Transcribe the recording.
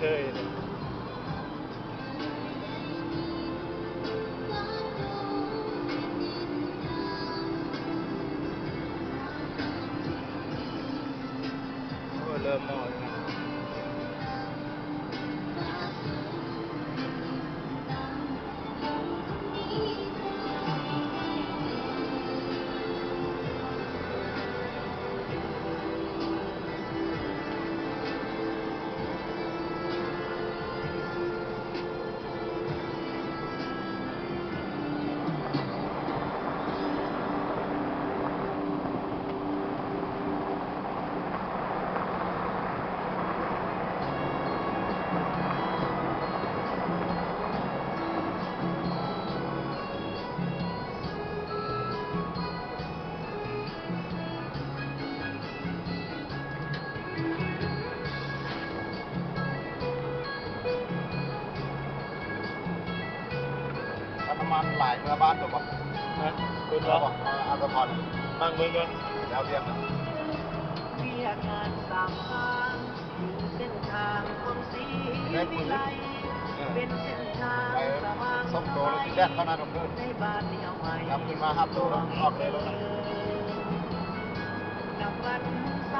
เคยเนี่ยเริ่มมองแล้วน้ำมันไหลเมื่อบ้านตัวบ่นะคุณบ่เอากระพอนมั่งเบิ่งก่อนยาวเพียงนะเวียงานสามทางอยู่เส้นทางคนสีวิไลเป็นเส้นทางสว่างสมโตแดดเท่านั้นผมพูดในบ้านเดียวใหม่นำขึ้นมาครับตัวออกเลยแล้วนะกับวันใส